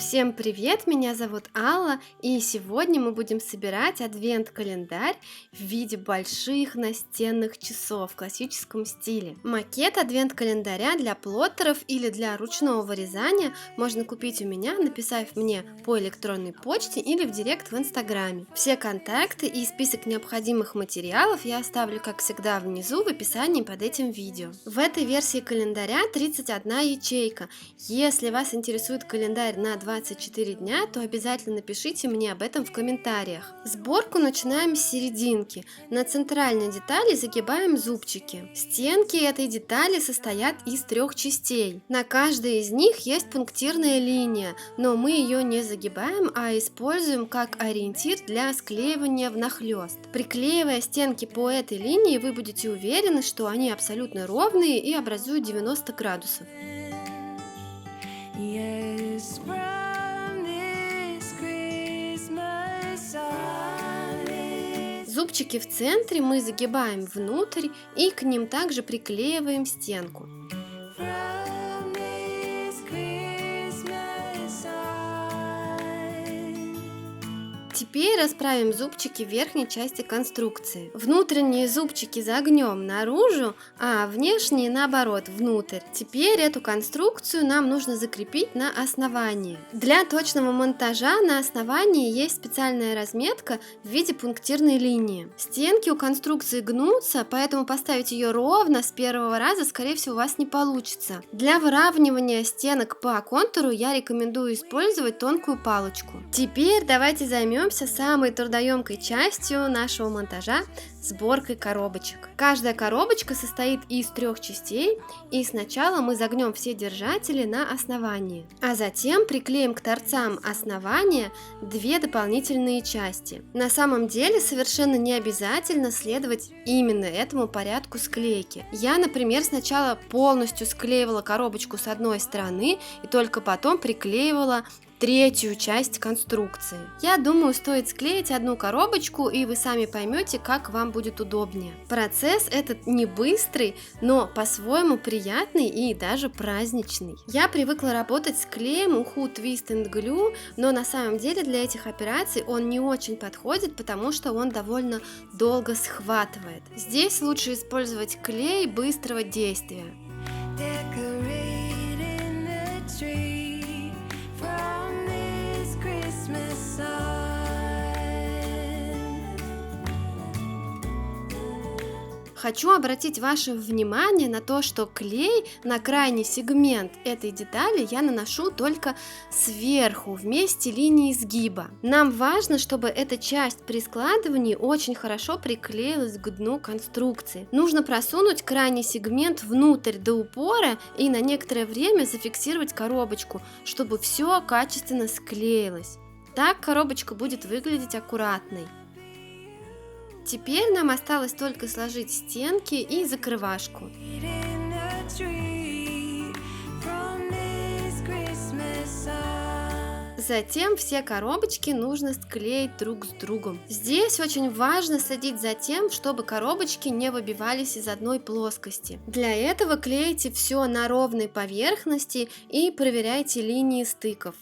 Всем привет, меня зовут Алла, и сегодня мы будем собирать адвент-календарь в виде больших настенных часов в классическом стиле. Макет адвент-календаря для плоттеров или для ручного вырезания можно купить у меня, написав мне по электронной почте или в директ в инстаграме. Все контакты и список необходимых материалов я оставлю, как всегда, внизу в описании под этим видео. В этой версии календаря 31 ячейка. Если вас интересует календарь на 24 дня, то обязательно напишите мне об этом в комментариях. Сборку начинаем с серединки. На центральной детали загибаем зубчики. Стенки этой детали состоят из 3 частей. На каждой из них есть пунктирная линия, но мы ее не загибаем, а используем как ориентир для склеивания внахлёст. Приклеивая стенки по этой линии, вы будете уверены, что они абсолютно ровные и образуют 90 градусов. Зубчики в центре мы загибаем внутрь и к ним также приклеиваем стенку. Теперь расправим зубчики в верхней части конструкции. Внутренние зубчики загнем наружу, а внешние наоборот внутрь. Теперь эту конструкцию нам нужно закрепить на основании. Для точного монтажа на основании есть специальная разметка в виде пунктирной линии. Стенки у конструкции гнутся, поэтому поставить ее ровно с первого раза скорее всего у вас не получится. Для выравнивания стенок по контуру я рекомендую использовать тонкую палочку. Теперь давайте займемся самой трудоемкой частью нашего монтажа – сборкой коробочек. Каждая коробочка состоит из 3 частей, и сначала мы загнем все держатели на основании, а затем приклеим к торцам основания 2 дополнительные части. На самом деле совершенно не обязательно следовать именно этому порядку склейки. Я, например, сначала полностью склеивала коробочку с одной стороны и только потом приклеивала 3-ю часть конструкции. Я думаю, стоит склеить одну коробочку, и вы сами поймете, как вам будет удобнее. Процесс этот не быстрый, но по-своему приятный и даже праздничный. Я привыкла работать с клеем Уху Twist and Glue, но на самом деле для этих операций он не очень подходит, потому что он довольно долго схватывает. Здесь лучше использовать клей быстрого действия. Хочу обратить ваше внимание на то, что клей на крайний сегмент этой детали я наношу только сверху, в месте линии сгиба. Нам важно, чтобы эта часть при складывании очень хорошо приклеилась к дну конструкции. Нужно просунуть крайний сегмент внутрь до упора и на некоторое время зафиксировать коробочку, чтобы все качественно склеилось. Так коробочка будет выглядеть аккуратной. Теперь нам осталось только сложить стенки и закрывашку. Затем все коробочки нужно склеить друг с другом. Здесь очень важно следить за тем, чтобы коробочки не выбивались из одной плоскости. Для этого клейте все на ровной поверхности и проверяйте линии стыков.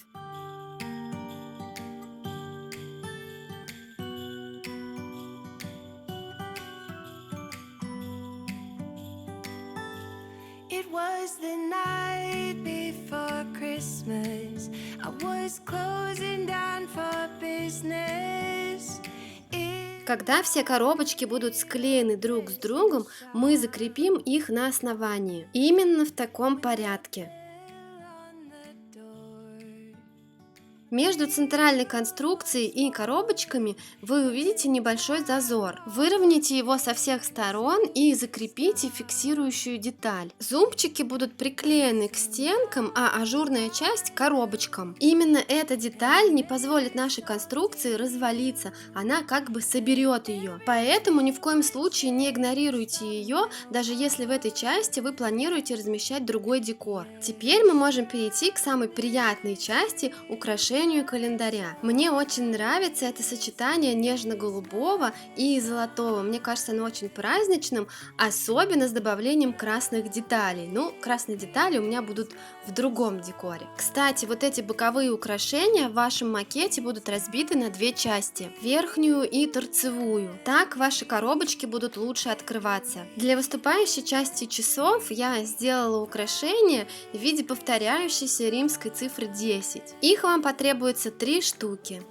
It was the night before Christmas. I was closing down for business. Когда все коробочки будут склеены друг с другом, мы закрепим их на основании. Именно в таком порядке. Между центральной конструкцией и коробочками вы увидите небольшой зазор. Выровняйте его со всех сторон и закрепите фиксирующую деталь. Зубчики будут приклеены к стенкам, а ажурная часть к коробочкам. Именно эта деталь не позволит нашей конструкции развалиться, она как бы соберет ее. Поэтому ни в коем случае не игнорируйте ее, даже если в этой части вы планируете размещать другой декор. Теперь мы можем перейти к самой приятной части украшения украшению календаря. Мне очень нравится это сочетание нежно-голубого и золотого. Мне кажется, оно очень праздничным, особенно с добавлением красных деталей. Ну, красные детали у меня будут в другом декоре. Кстати, вот эти боковые украшения в вашем макете будут разбиты на две части: верхнюю и торцевую. Так ваши коробочки будут лучше открываться. Для выступающей части часов я сделала украшения в виде повторяющейся римской цифры 10. Их вам потребуется 3 штуки.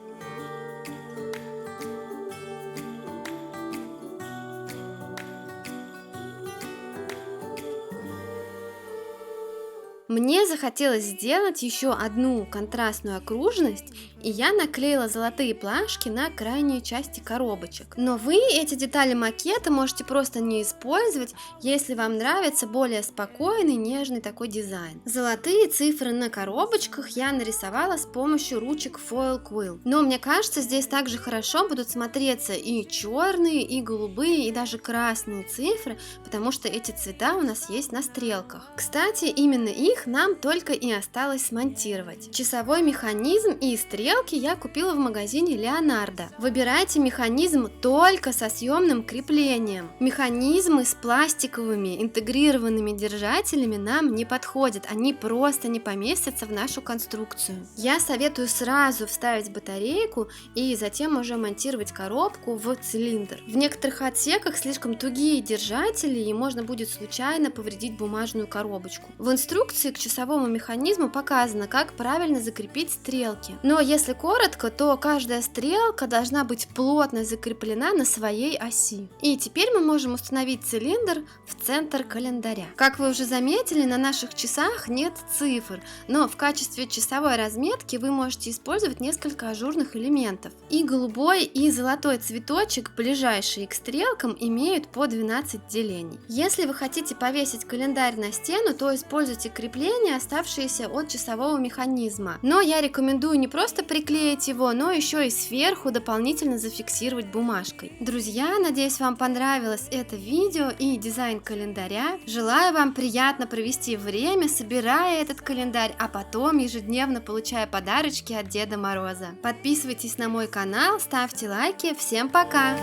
Мне захотелось сделать еще одну контрастную окружность, и я наклеила золотые плашки на крайние части коробочек. Но вы эти детали макета можете просто не использовать, если вам нравится более спокойный, нежный такой дизайн. Золотые цифры на коробочках я нарисовала с помощью ручек Foil Quill. Но мне кажется, здесь также хорошо будут смотреться и черные, и голубые, и даже красные цифры, потому что эти цвета у нас есть на стрелках. Кстати, именно их нам только и осталось смонтировать. Часовой механизм и стрелки я купила в магазине Leonardo. Выбирайте механизм только со съемным креплением. Механизмы с пластиковыми интегрированными держателями нам не подходят, они просто не поместятся в нашу конструкцию. Я советую сразу вставить батарейку и затем уже монтировать коробку в цилиндр. В некоторых отсеках слишком тугие держатели, и можно будет случайно повредить бумажную коробочку. В инструкции к часовому механизму показано, как правильно закрепить стрелки. Но если коротко, то каждая стрелка должна быть плотно закреплена на своей оси. И теперь мы можем установить цилиндр в центр календаря. Как вы уже заметили, на наших часах нет цифр, но в качестве часовой разметки вы можете использовать несколько ажурных элементов. И голубой, и золотой цветочек, ближайшие к стрелкам, имеют по 12 делений. Если вы хотите повесить календарь на стену, то используйте крепления, оставшиеся от часового механизма. Но я рекомендую не просто приклеить его, но еще и сверху дополнительно зафиксировать бумажкой. Друзья, надеюсь, вам понравилось это видео и дизайн календаря. Желаю вам приятно провести время, собирая этот календарь, а потом ежедневно получая подарочки от Деда Мороза. Подписывайтесь на мой канал, ставьте лайки. Всем пока!